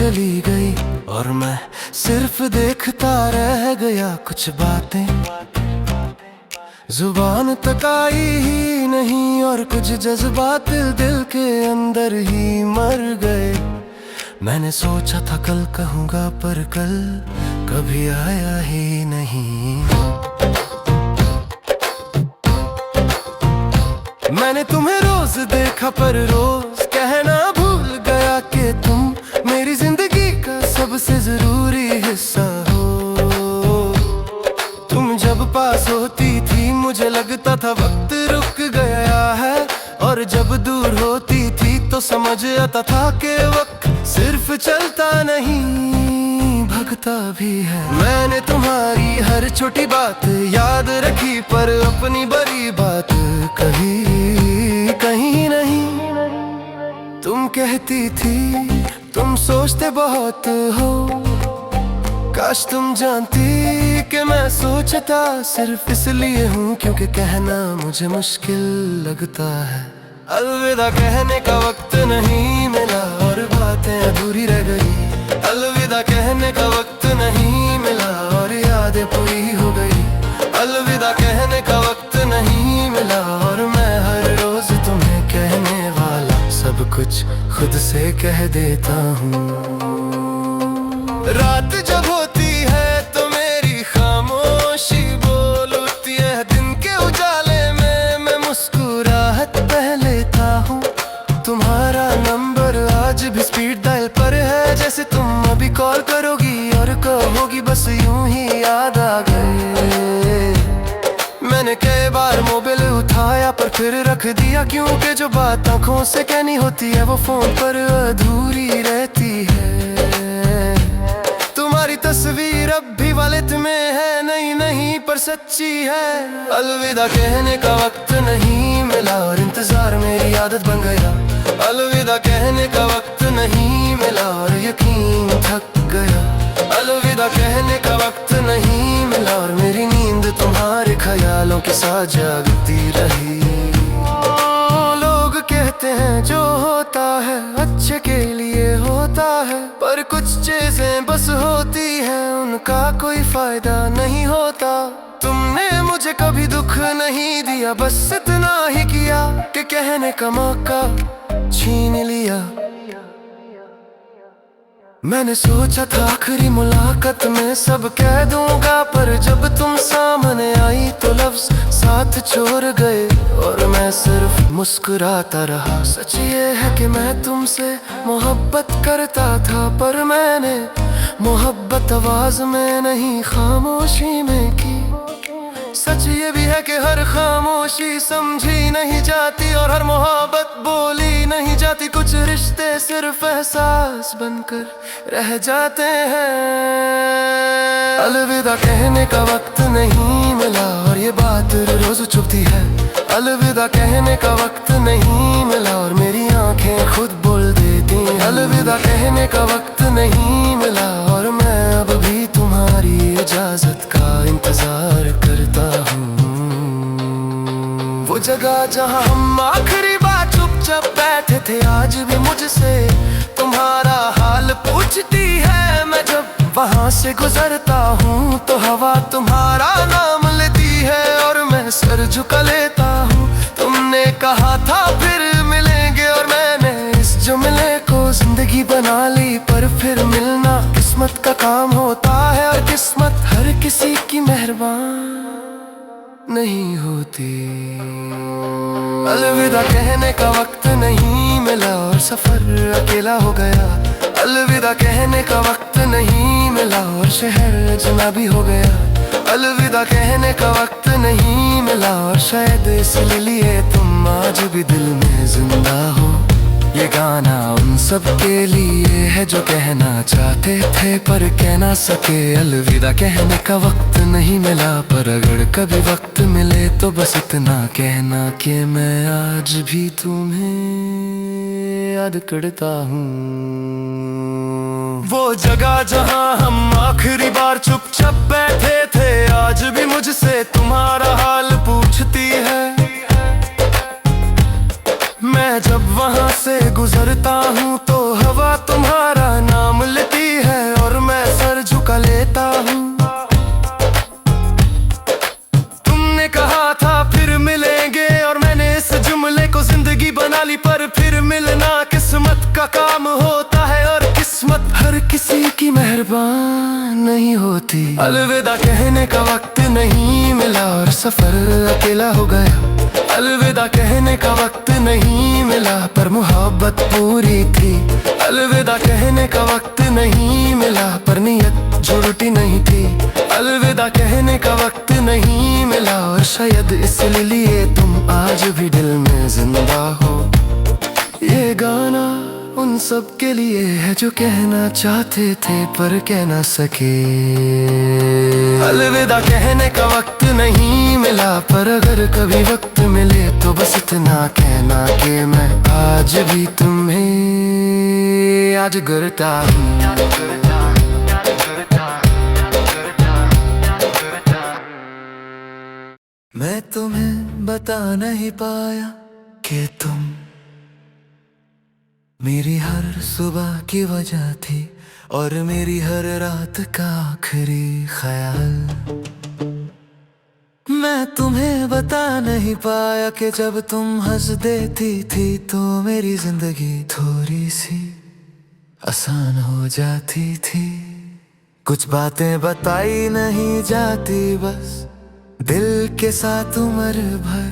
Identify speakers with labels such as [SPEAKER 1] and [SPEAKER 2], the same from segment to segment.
[SPEAKER 1] चली गई और मैं सिर्फ देखता रह गया। कुछ बातें जुबान तक आई ही नहीं और कुछ जज्बात दिल के अंदर ही मर गए। मैंने सोचा था कल कहूँगा पर कल कभी आया ही नहीं। मैंने तुम्हें रोज देखा पर रोज कहना भूल गया कि तुम मेरी जिंदगी का सबसे जरूरी हिस्सा हो। तुम जब पास होती थी मुझे लगता था वक्त रुक गया है, और जब दूर होती थी तो समझ आता था कि वक्त सिर्फ चलता नहीं भगता भी है। मैंने तुम्हारी हर छोटी बात याद रखी पर अपनी बड़ी बात कहीं नहीं। तुम कहती थी तुम सोचते बहुत हो, काश तुम जानती कि मैं सोचता सिर्फ इसलिए हूँ क्योंकि कहना मुझे मुश्किल लगता है। अलविदा कहने का वक्त नहीं मिला और बातें अधूरी रह गई। अलविदा कहने का वक्त नहीं मिला और यादें पूरी हो गई। अलविदा कहने का वक्त नहीं मिला और मैं हर रोज तुम्हें कहने वाला सब कुछ खुद से कह देता हूँ। रात जब होती है तो मेरी खामोशी बोल उठती है। दिन के उजाले में मैं मुस्कुराहट पह लेता हूँ। तुम्हारा नंबर आज भी स्पीड डायल पर है, जैसे तुम अभी कॉल करोगी और कहोगी बस यूं ही याद आ गए। मैंने कई बार मोबाइल उठाया पर फिर रख दिया क्योंकि जो बात आंखों से कहनी होती है वो फोन पर अधूरी रहती है। तुम्हारी तस्वीर अब भी वॉलेट में है, नहीं पर सच्ची है। अलविदा कहने का वक्त नहीं मिला और इंतजार मेरी आदत बन गया। अलविदा कहने का वक्त नहीं मिला और यकीन थक गया। अलविदा कहने का वक्त नहीं मिला और मेरी नींद तुम्हारे ख्यालों के साथ जागती रही। लोग कहते हैं जो होता है अच्छे के लिए होता है, पर कुछ चीजें बस होती हैं उनका कोई फायदा नहीं होता। तुमने मुझे कभी दुख नहीं दिया, बस इतना ही किया कि कहने का मौका छीन लिया। मैंने सोचा था आखिरी मुलाकात में सब कह दूंगा, पर जब तुम सामने आई तो लफ्ज साथ छोड़ गए और मैं सिर्फ मुस्कुराता रहा। सच ये है कि मैं तुमसे मोहब्बत करता था, पर मैंने मोहब्बत आवाज में नहीं खामोशी में की। सच ये भी है कि हर खामोशी समझी नहीं जाती और हर मोहब्बत बोली नहीं जाती। कुछ रिश्ते सिर्फ एहसास बनकर रह जाते हैं। अलविदा कहने का वक्त नहीं मिला और ये बात रोज चुभती है। अलविदा कहने का वक्त नहीं मिला और मेरी आंखें खुद बोल देती। अलविदा कहने का वक्त नहीं मिला और मैं अब भी तुम्हारी इजाजत का इंतजार करता हूँ। वो जगह जहाँ हम आखिरी बार चुपचाप बैठे थे आज भी मुझसे तुम्हारा हाल पूछती है। मैं जब वहाँ से गुजरता हूँ तो हवा तुम्हारा नाम लेती है और मैं सर झुका लेता हूँ। तुमने कहा था फिर मिलेंगे और मैंने इस जुमले को जिंदगी बना ली, पर फिर मिलना किस्मत का काम होता है और किस्मत हर किसी की मेहरबान नहीं होती। अलविदा कहने का वक्त नहीं मिला और सफर अकेला हो गया। अलविदा कहने का वक्त नहीं मिला और शहर अजनबी हो गया। अलविदा कहने का वक्त नहीं मिला और शायद इसलिए तुम आज भी दिल में जिंदा हो। ये गाना उन सब के लिए है जो कहना चाहते थे पर कह ना सके। अलविदा कहने का वक्त नहीं मिला, पर अगर कभी वक्त मिले तो बस इतना कहना कि मैं आज भी तुम्हें याद करता हूँ। वो जगह जहाँ हम आखिरी बार चुपचाप बैठे थे आज भी मुझसे तुम्हारा हाल पूछती है। मैं जब वहाँ से गुजरता हूँ तो हवा तुम्हारा नाम की मेहरबान नहीं होती। अलविदा कहने का वक्त नहीं मिला और सफर अकेला हो गया। अलविदा कहने का वक्त नहीं मिला पर मोहब्बत पूरी थी। अलविदा कहने का वक्त नहीं मिला पर नीयत झूठी नहीं थी। अलविदा कहने का वक्त नहीं मिला और शायद इसलिए तुम आज भी दिल में जिंदा हो। ये गाना उन सब के लिए है जो कहना चाहते थे पर कह ना सके। अलविदा कहने का वक्त नहीं मिला पर अगर कभी वक्त मिले तो बस इतना कहना कि मैं आज भी तुम्हें याद करता हूँ। मैं तुम्हें बता नहीं पाया कि तुम मेरी हर सुबह की वजह थी और मेरी हर रात का आखिरी ख्याल। मैं तुम्हें बता नहीं पाया कि जब तुम हंस देती थी तो मेरी जिंदगी थोड़ी सी आसान हो जाती थी। कुछ बातें बताई नहीं जाती बस दिल के साथ उम्र भर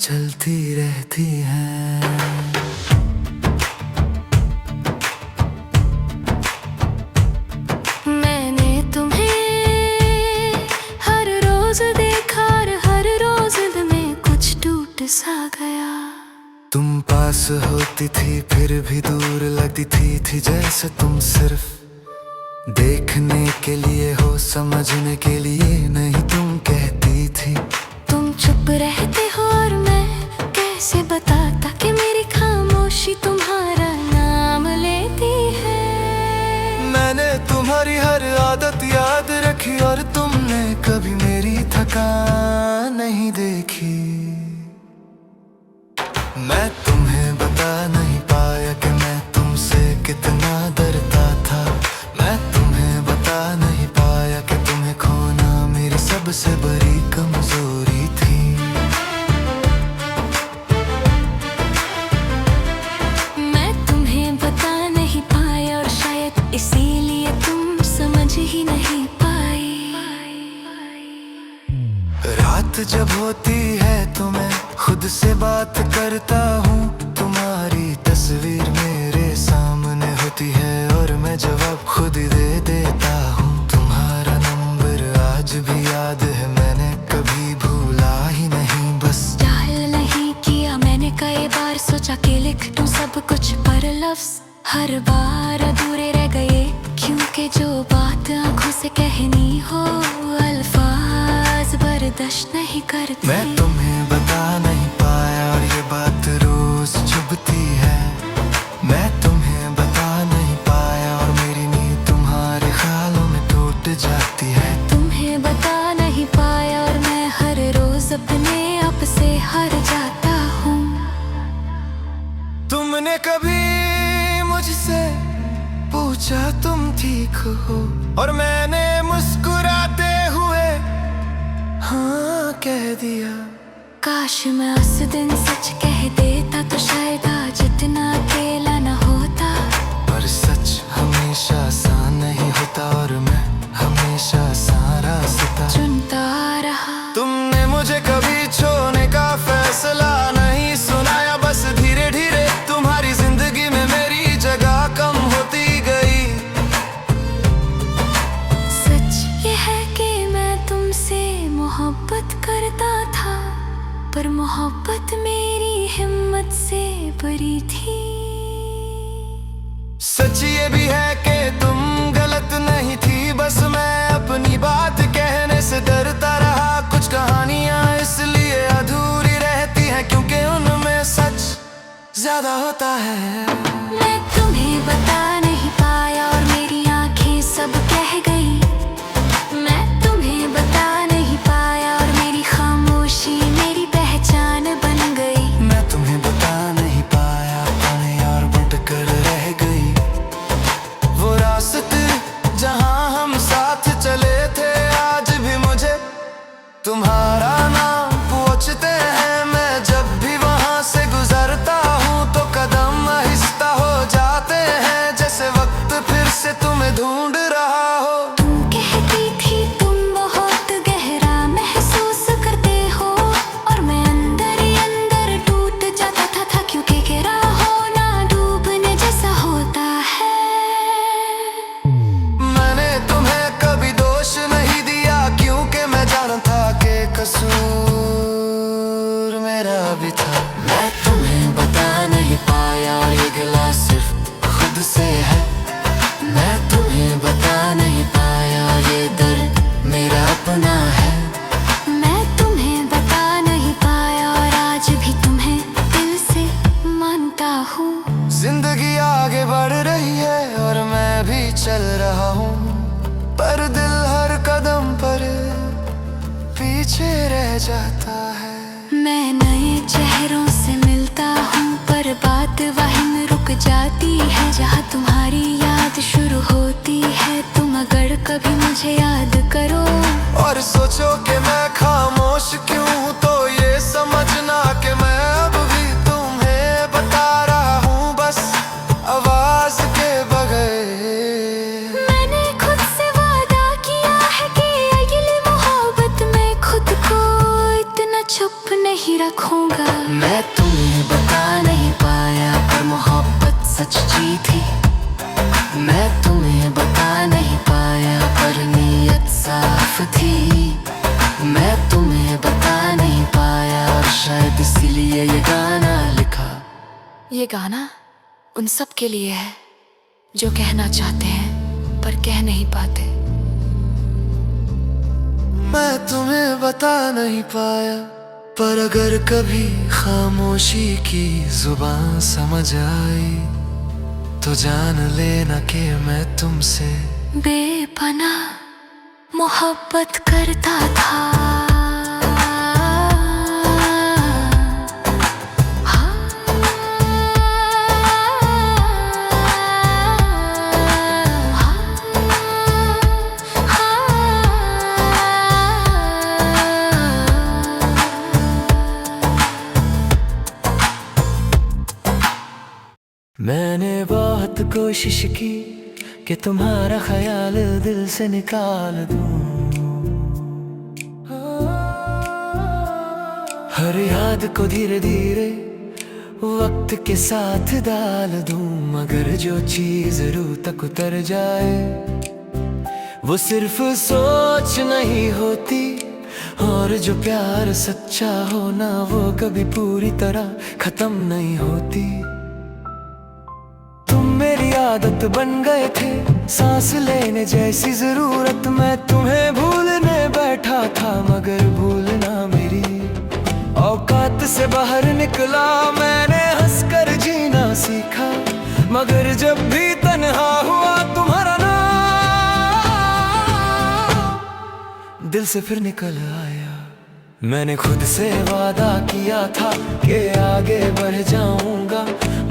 [SPEAKER 1] चलती रहती हैं।
[SPEAKER 2] सा गया
[SPEAKER 1] तुम पास होती थी फिर भी दूर लगती थी जैसे तुम सिर्फ देखने के लिए हो, समझने के लिए नहीं तुम कहती थी।
[SPEAKER 2] तुम चुप रहते हो और मैं कैसे बताता कि मेरी खामोशी तुम्हारा नाम लेती है।
[SPEAKER 1] मैंने तुम्हारी हर आदत याद रखी और तुमने कभी मेरी थकान नहीं देखी। मैं तुम्हें बता नहीं पाया कि मैं तुमसे कितना डरता था। मैं तुम्हें बता नहीं पाया कि तुम्हें खोना मेरी सबसे बड़ी कमजोरी थी।
[SPEAKER 2] मैं तुम्हें बता नहीं पाया और शायद इसीलिए तुम समझ ही नहीं पाई।
[SPEAKER 1] रात जब होती है तो मैं खुद से बात करता हूँ। तुम्हारी तस्वीर मेरे सामने होती है और मैं जवाब खुद दे देता हूँ। तुम्हारा नंबर आज भी याद है, मैंने कभी भूला ही नहीं। बस
[SPEAKER 2] चाल नहीं किया मैंने कई बार, सोचा कि लिख दूं सब कुछ पर लफ्ज हर बार अधूरे रह गए। क्योंकि जो बात आंखों से कहनी हो अल्फाज बर्दाश्त नहीं करते।
[SPEAKER 1] मैं तुम्हें बता नहीं पाया और ये बात रोज चुभती है। मैं तुम्हें बता नहीं पाया और मेरी नींद तुम्हारे ख्यालों में टूट जाती है।
[SPEAKER 2] तुम्हें बता नहीं पाया और मैं हर रोज अपने आप से हार जाता हूँ।
[SPEAKER 1] तुमने कभी मुझसे पूछा तुम ठीक हो और मैंने मुस्कुराते हुए हाँ कह दिया।
[SPEAKER 2] काश मैं उस दिन सच कह देता तो शायद आज इतना अकेला न होता।
[SPEAKER 1] पर सच हमेशा आसान नहीं होता और मैं हमेशा आसान रास्ता
[SPEAKER 2] चुनता रहा।
[SPEAKER 1] तुमने मुझे कभी छोड़ने का फैसला नहीं सुनाया, बस धीरे धीरे तुम्हारी जिंदगी में मेरी जगह कम होती गई।
[SPEAKER 2] सच ये है कि मैं तुमसे मोहब्बत करता था पर मोहब्बत मेरी हिम्मत से बड़ी थी।
[SPEAKER 1] सच ये भी है कि तुम गलत नहीं थी, बस मैं अपनी बात कहने से डरता रहा। कुछ कहानियां इसलिए अधूरी रहती हैं क्योंकि उनमें सच ज्यादा होता है।
[SPEAKER 2] मैं तुम्हें बता नहीं पाया और मेरी आंखें सब कह गई। मैं तुम्हें बता नहीं पाया और मेरी खामोशी मेरी पहचान बन गई।
[SPEAKER 1] मैं तुम्हें बता नहीं पाया पाने और बंट कर रह गई। वो रास्ते जहां हम साथ चले थे आज भी मुझे तुम्हारा नाम पूछते हैं। मैं जब भी वहां से गुजरता हूँ तो कदम आहिस्ता रहा हूँ, पर दिल हर कदम पर पीछे रह जाता है।
[SPEAKER 2] मैं नए चेहरों से मिलता हूँ, पर बात वहीं में रुक जाती है जहाँ तुम्हारी याद शुरू होती है। तुम अगर कभी मुझे याद करो
[SPEAKER 1] और सोचो कि मैं खामोश क्यों, तो ये समझना कि मैं अब भी तुम्हें बता रहा हूँ, बस आवाज के बगैर।
[SPEAKER 2] मैंने खुद से वादा किया है कि अगली मोहब्बत में खुद को इतना छुप नहीं रखूंगा। मैं तुम्हें बता नहीं पाया, पर मोहब्बत सच्ची थी। मैं तुम्हें बता नहीं पाया, पर नीयत साफ थी। मैं तुम्हें बता नहीं पाया, और शायद इसीलिए ये गाना लिखा। ये गाना उन सब के लिए है जो कहना चाहते हैं पर कह नहीं पाते।
[SPEAKER 1] मैं तुम्हें बता नहीं पाया, पर अगर कभी खामोशी की जुबान समझ आई, तो जान लेना कि मैं तुमसे
[SPEAKER 2] बेपनाह मोहब्बत करता था।
[SPEAKER 1] मैंने बहुत कोशिश की कि तुम्हारा ख्याल दिल से निकाल दूं, हर याद को धीरे धीरे वक्त के साथ डाल दूं। मगर जो चीज रूह तक उतर जाए, वो सिर्फ सोच नहीं होती, और जो प्यार सच्चा हो ना, वो कभी पूरी तरह खत्म नहीं होती। तुम मेरी आदत बन गए थे, सांस लेने जैसी जरूरत। मैं तुम्हें भूलने बैठा था, मगर भूलना मेरी औकात से बाहर निकला। मैंने हंसकर जीना सीखा, मगर जब भी तन्हा हुआ तुम्हारा नाम दिल से फिर निकल आया। मैंने खुद से वादा किया था कि आगे बढ़ जाऊंगा,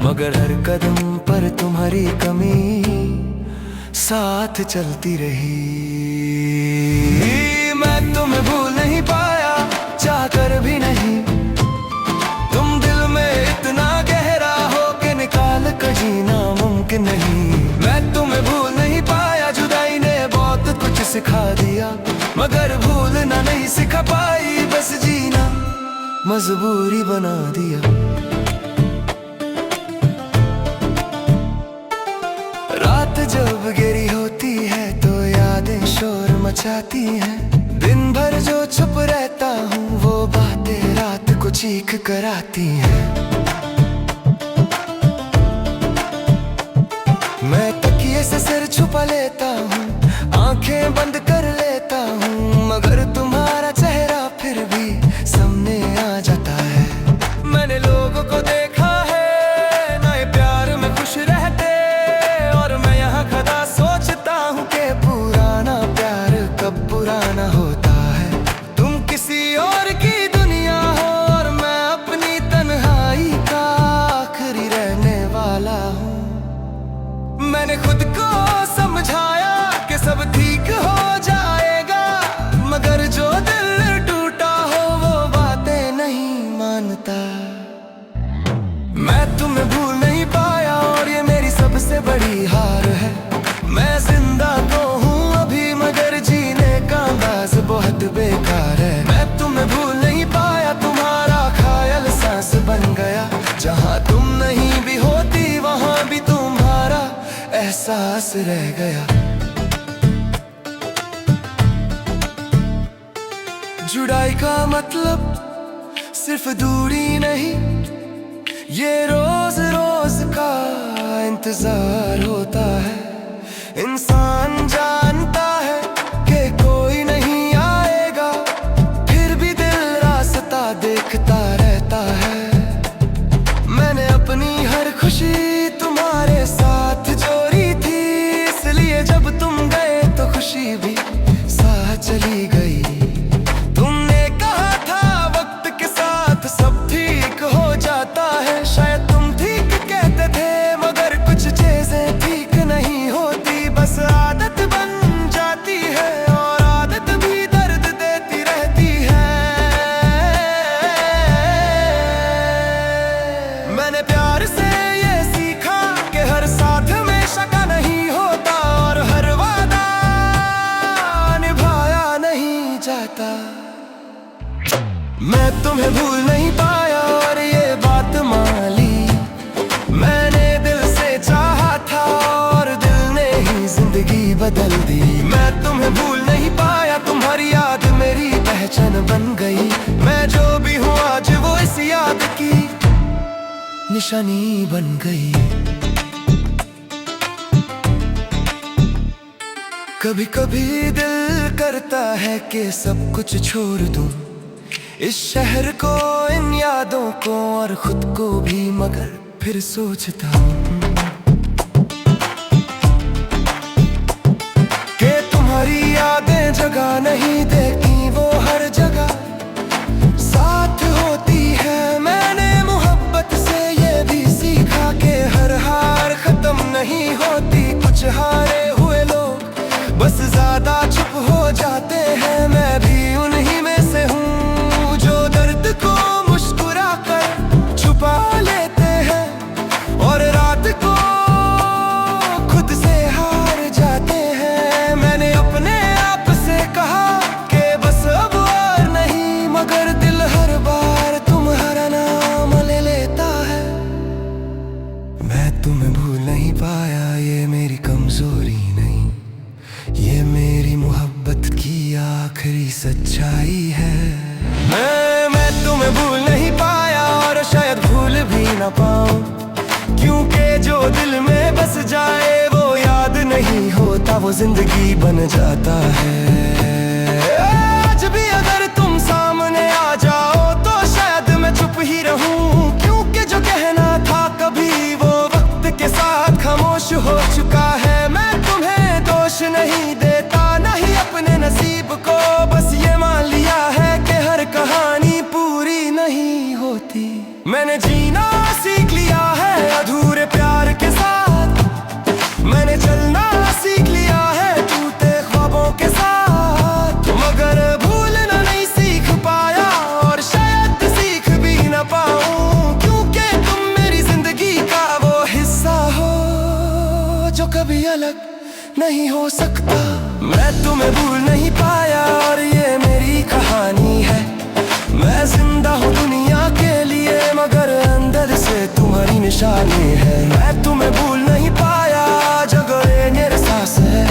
[SPEAKER 1] मगर हर कदम पर तुम्हारी कमी साथ चलती रही। मैं तुम्हें भूल नहीं पाया, चाहकर भी नहीं। तुम दिल में इतना गहरा हो कि निकाल कर जीना मुमकिन नहीं। मैं तुम्हें भूल नहीं पाया, जुदाई ने बहुत कुछ सिखा दिया, मगर भूलना नहीं सिखा पाई। बस जीना मजबूरी बना दिया। रात जब गहरी होती है तो यादें शोर मचाती हैं। दिन भर जो चुप रहता हूँ, वो बातें रात को चीख कर आती हैं। मैं तकिए से सिर छुपा लेता हूँ, आंखें बंद कर लेता हूँ, मगर तुम्हारा चेहरा फिर भी सामने आ जाता है। मैंने लोगों को देखा है नए प्यार में खुश रहते, और मैं यहाँ खड़ा सोचता हूँ कि पुराना प्यार कब पुराना होता है। तुम किसी और की दुनिया हो, और मैं अपनी तन्हाई का आखिरी रहने वाला हूँ। मैंने खुद को समझाया कि सब ठीक हो जाएगा, मगर जो दिल टूटा हो वो बातें नहीं मानता। मैं तुम्हें भूल नहीं पाया, और ये मेरी सबसे बड़ी हार है। मैं जिंदा तो हूँ अभी, मगर जीने का अंदाज बहुत बेकार है। मैं तुम्हें भूल नहीं पाया, तुम्हारा ख्याल सांस बन गया। जहाँ तुम नहीं भी होती, वहाँ भी तुम्हारा एहसास रह गया। जुदाई का मतलब सिर्फ दूरी नहीं, ये रोज रोज का इंतजार होता है। इंसान जानता है कि कोई नहीं आएगा, फिर भी दिल रास्ता देखता रहता है। मैंने अपनी हर खुशी तुम्हारे साथ जोड़ी थी, इसलिए जब खुशी भी साथ चली गई। तुमने कहा था वक्त के साथ सब ठीक हो जाता है, शायद तुम ठीक कहते थे मगर कुछ चीजें ठीक नहीं होती, बस आदत बन जाती है और आदत भी दर्द देती रहती है। मैंने प्यार से ये सीखा कि हर साथ में शका नहीं होता और हर वादा निभाया नहीं जाता। मैं तुम्हें भूल नहीं पाया और ये बात मान ली, मैंने दिल से चाहा था और दिल ने ही जिंदगी बदल दी। मैं तुम्हें भूल नहीं पाया, तुम्हारी याद मेरी पहचान बन गई। मैं जो भी हूँ आज वो इस याद की निशानी बन गई। कभी कभी दिल करता है कि सब कुछ छोड़ दूं, इस शहर को, इन यादों को और खुद को भी, मगर फिर सोचता हूँ कि तुम्हारी यादें जगह नहीं देती, वो हर जगह साथ होती है। मैंने मोहब्बत से ये भी सीखा कि हर हार खत्म नहीं होती, कुछ हारे हुए लोग बस ज्यादा चुप हो जाते हैं। मैं भी उन्हीं में से हूँ जो दर्द को मुस्कुरा कर छुपा लेते हैं और रात को खुद से हार जाते हैं। मैंने अपने आप से कहा कि बस अब और नहीं, मगर दिल हर बार तुम्हारा नाम ले लेता है। मैं तुम्हें भूल नहीं पाया, ये मेरी कमजोरी नहीं, ये मेरी मोहब्बत की आखिरी सच्चाई है। मैं तुम्हें भूल नहीं पाया और शायद भूल भी ना पाऊं, क्योंकि जो दिल में बस जाए वो याद नहीं होता, वो जिंदगी बन जाता है। आज भी अगर तुम सामने आ जाओ तो शायद मैं चुप ही रहूं, क्योंकि जो कहना था कभी वो वक्त के साथ खामोश हो चुका है। मैं तुम्हें दोष नहीं देता, नहीं अपने नसीब को, बस ये मान लिया है कि हर कहानी पूरी नहीं होती। मैंने जीना सीख लिया है अधूरे प्यार के साथ, मैंने चलना सीख लिया है टूटे ख्वाबों के साथ, मगर भूलना नहीं सीख पाया और शायद सीख भी ना पाऊं, क्योंकि तुम मेरी जिंदगी का वो हिस्सा हो जो कभी अलग नहीं हो सकता। मैं तुम्हें भूल नहीं पाया और ये मेरी कहानी है। मैं जिंदा हूँ दुनिया के लिए, मगर अंदर से तुम्हारी निशानी है। मैं तुम्हें भूल नहीं पाया, जगह मेरे सांस है।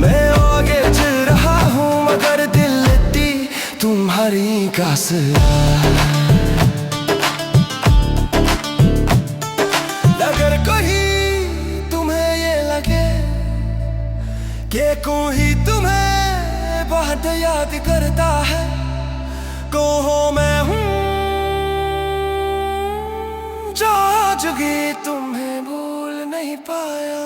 [SPEAKER 1] मैं आगे चल रहा हूँ मगर दिल इतनी तुम्हारी कास। अगर कहीं तुम्हें ये लगे कि कोई तुम्हें बहुत याद करता है, कहो मैं हूँ जो आज भी तुम्हें भूल नहीं पाया।